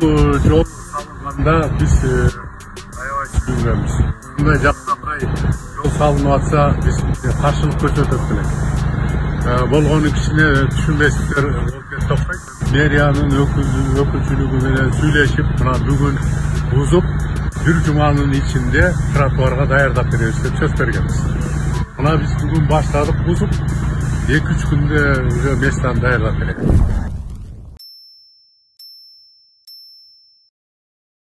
жол салынганда биз аябай түшүнгөнбүз. Мындай жаксакай жол салынып атса биз каршылык көрсөтөт элек. Болгону кичине түшүнбестиктер болуп кетип окшойт. Мэриянын өкүлчүлүгү менен сүйлөшүп, мына бүгүн бузуп, бир жуманын ичинде тротуарга даярдап беребиз деп сөз бергенбиз. Мына биз бүгүн баштадык бузуп, 2-3 күндө уже местаны даярдап беребиз.